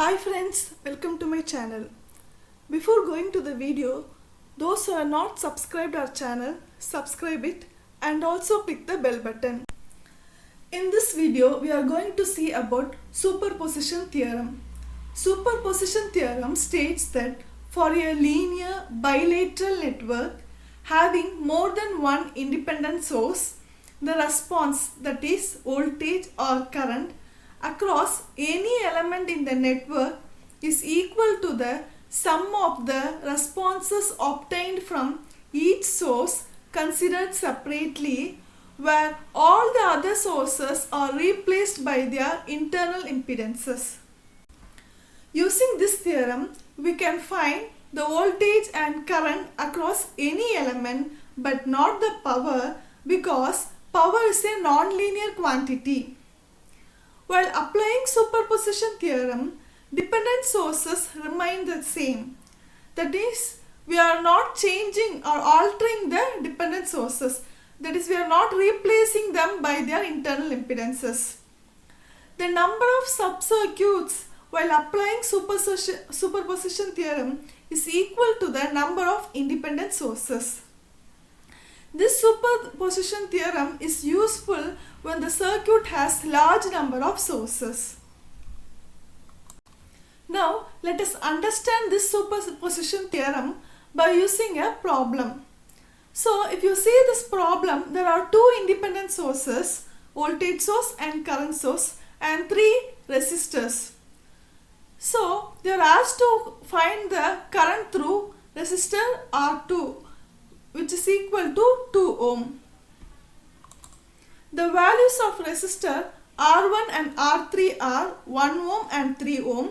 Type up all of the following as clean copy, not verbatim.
Hi friends, welcome to my channel. Before going to the video, those who are not subscribed our channel, subscribe it and also click the bell button. In this video, we are going to see about superposition theorem. Superposition theorem states that for a linear bilateral network having more than one independent source, the response, that is voltage or current, across any element in the network is equal to the sum of the responses obtained from each source considered separately, where all the other sources are replaced by their internal impedances. Using this theorem, we can find the voltage and current across any element but not the power, because power is a non-linear quantity. While applying superposition theorem, dependent sources remain the same. That is, we are not changing or altering the dependent sources. That is, we are not replacing them by their internal impedances. The number of subcircuits while applying superposition theorem is equal to the number of independent sources. This superposition theorem is useful when the circuit has large number of sources. Now let us understand this superposition theorem by using a problem. So if you see this problem, there are two independent sources, voltage source and current source, and three resistors. So they are asked to find the current through resistor R2, which is equal to 2 ohm. The values of resistor R1 and R3 are 1 ohm and 3 ohm,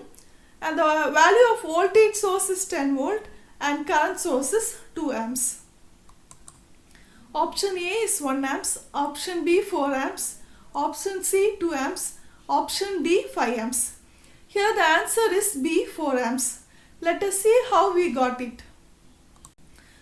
and the value of voltage source is 10 volt and current source is 2 amps. Option A is 1 amps, option B 4 amps, option C 2 amps, option D 5 amps. Here the answer is B 4 amps. Let us see how we got it.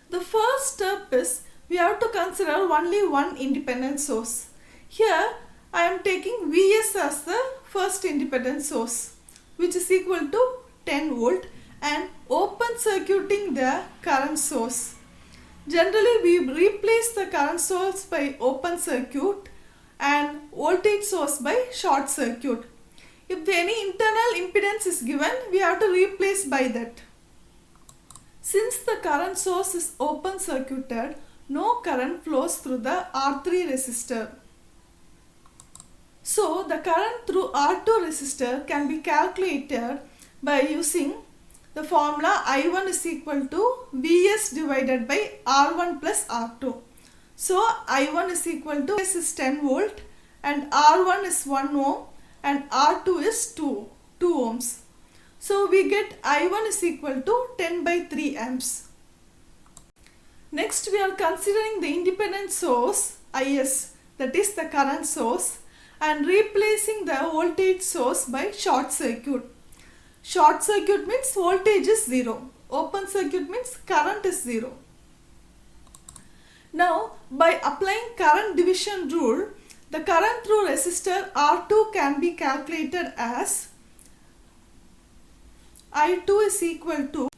The first step is we have to consider only one independent source. Here I am taking Vs as the first independent source, which is equal to 10 volt, and open circuiting the current source. Generally we replace the current source by open circuit and voltage source by short circuit. If any internal impedance is given, we have to replace by that. Since the current source is open circuited, no current flows through the R3 resistor. So the current through R2 resistor can be calculated by using the formula I1 is equal to Vs divided by R1 plus R2. So I1 is equal to Vs is 10 volt and R1 is 1 ohm and R2 is 2 ohms. So we get I1 is equal to 10 by 3 amps. Next we are considering the independent source Is, that is the current source, and replacing the voltage source by short circuit. Short circuit means voltage is 0. Open circuit means current is 0. Now by applying current division rule, the current through resistor R2 can be calculated as I2 is equal to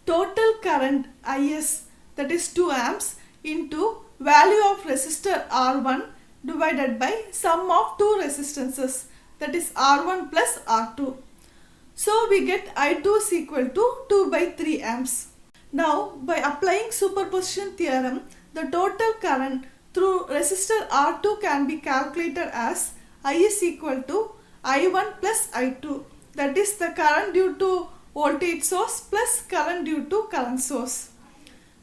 total current Is, that is 2 amps, into value of resistor R1 divided by sum of two resistances, that is R1 plus R2. So we get I2 is equal to 2 by 3 amps. Now by applying superposition theorem, the total current through resistor R2 can be calculated as I is equal to I1 plus I2, that is the current due to voltage source plus current due to current source.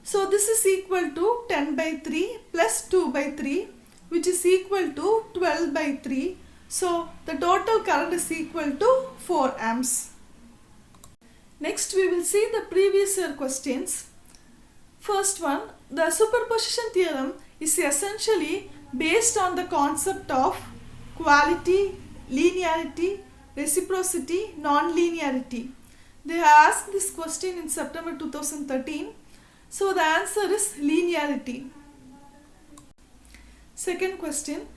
So this is equal to 10 by 3 plus 2 by 3, which is equal to 12 by 3. So the total current is equal to 4 amps. Next we will see the previous year questions. First one, the superposition theorem is essentially based on the concept of quality, linearity, reciprocity, non-linearity. They asked this question in September 2013. So the answer is linearity. Second question,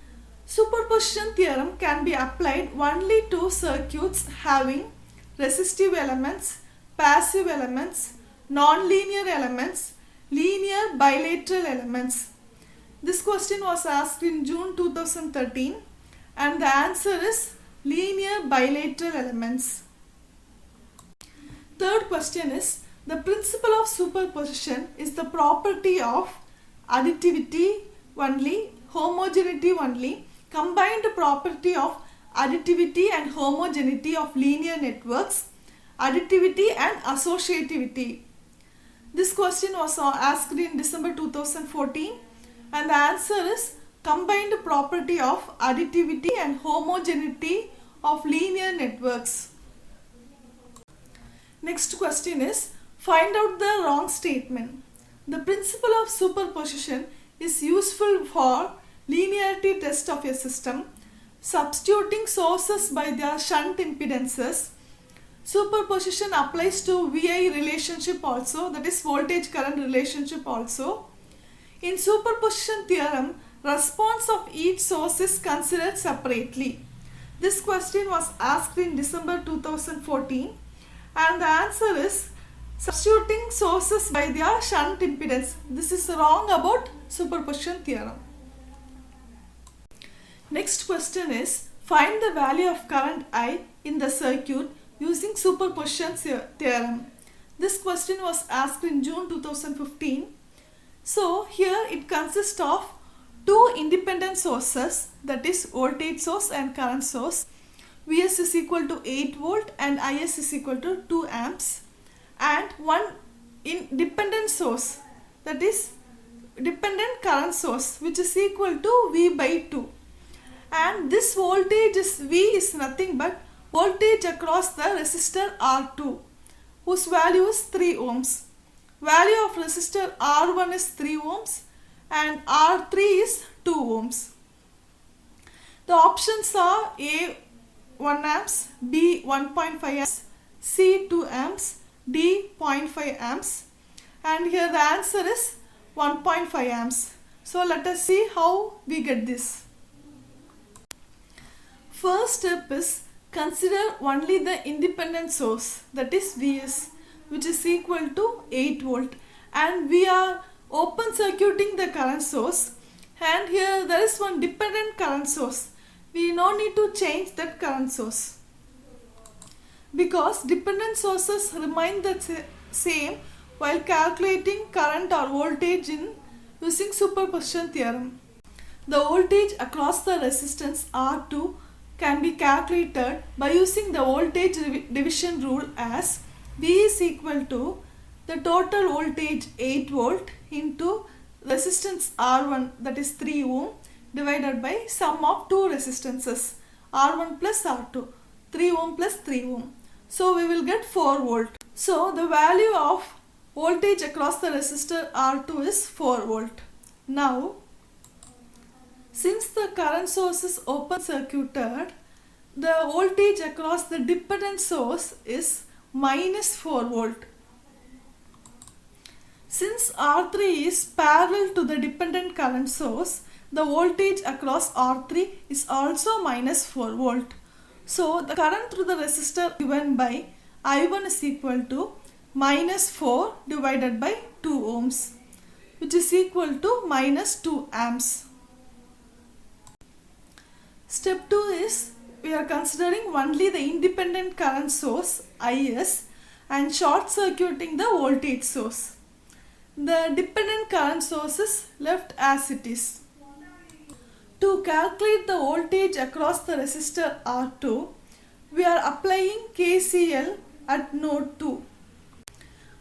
superposition theorem can be applied only to circuits having resistive elements, passive elements, non-linear elements, linear bilateral elements. This question was asked in June 2013 and the answer is linear bilateral elements. Third question is, the principle of superposition is the property of additivity only, homogeneity only, combined property of additivity and homogeneity of linear networks, additivity and associativity. This question was asked in December 2014 and the answer is combined property of additivity and homogeneity of linear networks. Next question is, find out the wrong statement. The principle of superposition is useful for linearity test of a system, substituting sources by their shunt impedances. Superposition applies to VI relationship also, that is voltage current relationship also. In superposition theorem, response of each source is considered separately. This question was asked in December 2014 and the answer is substituting sources by their shunt impedance. This is wrong about superposition theorem. Next question is, find the value of current I in the circuit using superposition theorem. This question was asked in June 2015. So here it consists of two independent sources, that is voltage source and current source. Vs is equal to 8 volt and Is is equal to 2 amps, and one independent source, that is dependent current source, which is equal to V by 2. And this voltage is V is nothing but voltage across the resistor R2, whose value is 3 ohms. Value of resistor R1 is 3 ohms and R3 is 2 ohms. The options are A 1 amps, B 1.5 amps, C 2 amps, D 0.5 amps, and here the answer is 1.5 amps. So let us see how we get this. First step is consider only the independent source, that is Vs, which is equal to 8 volt, and we are open circuiting the current source, and here there is one dependent current source. We no need to change that current source because dependent sources remain the same while calculating current or voltage in using superposition theorem. The voltage across the resistance R2 can be calculated by using the voltage division rule as V is equal to the total voltage 8 volt into resistance R1, that is 3 ohm, divided by sum of two resistances R1 plus R2, 3 ohm plus 3 ohm. So we will get 4 volt. So the value of voltage across the resistor R2 is 4 volt. Now, since the current source is open circuited, the voltage across the dependent source is minus 4 volt. Since R3 is parallel to the dependent current source, the voltage across R3 is also minus 4 volt. So the current through the resistor given by I1 is equal to minus 4 divided by 2 ohms, which is equal to minus 2 amps. Step 2 is we are considering only the independent current source Is and short circuiting the voltage source. The dependent current source is left as it is. To calculate the voltage across the resistor R2, we are applying KCL at node 2.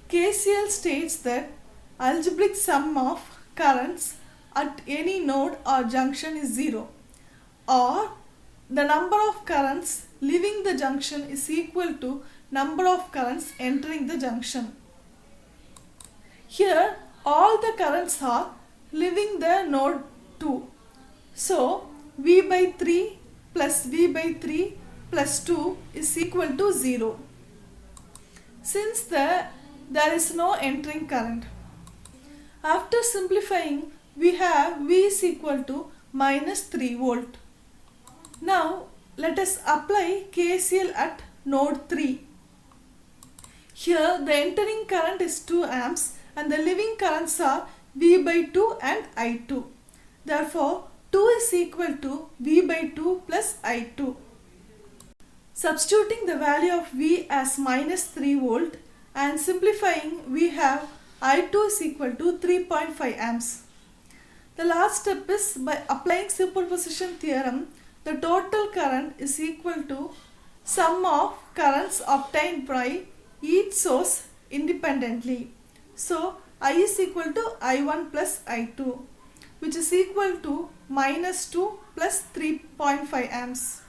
KCL states that algebraic sum of currents at any node or junction is 0, or the number of currents leaving the junction is equal to number of currents entering the junction. Here all the currents are leaving the node 2. So V by 3 plus V by 3 plus 2 is equal to 0. Since there is no entering current. After simplifying, we have V is equal to minus 3 volt. Now let us apply KCL at node 3. Here the entering current is 2 amps and the leaving currents are V by 2 and I2. Therefore, 2 is equal to V by 2 plus I2. Substituting the value of V as minus 3 volt and simplifying, we have I2 is equal to 3.5 amps. The last step is by applying superposition theorem, the total current is equal to sum of currents obtained by each source independently. So, I is equal to I1 plus I2, which is equal to minus 2 plus 3.5 amps.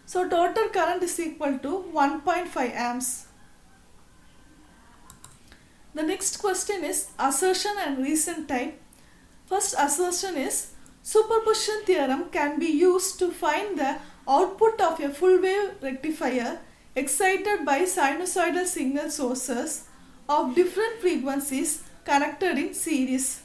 So, total current is equal to 1.5 amps. The next question is assertion and reason type. First assertion is superposition theorem can be used to find the output of a full wave rectifier excited by sinusoidal signal sources of different frequencies connected in series.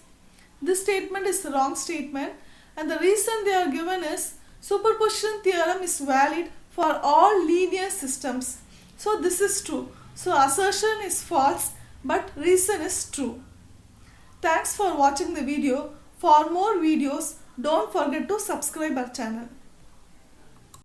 This statement is the wrong statement, and the reason they are given is superposition theorem is valid for all linear systems. So this is true. So assertion is false, but reason is true. Thanks for watching the video. For more videos, don't forget to subscribe our channel.